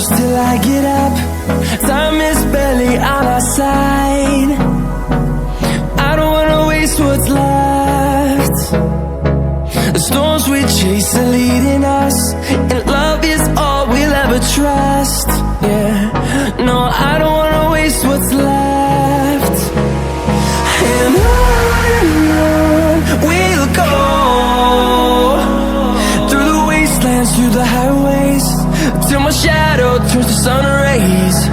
close till I get up. Time is barely on our side. I don't wanna waste what's left. The storms we chase are leading us, and love is all we'll ever trust. Yeah, no, I don't wanna waste what's left. And on we'll go, through the wastelands, through the highways, till my shadow turns to sun rays.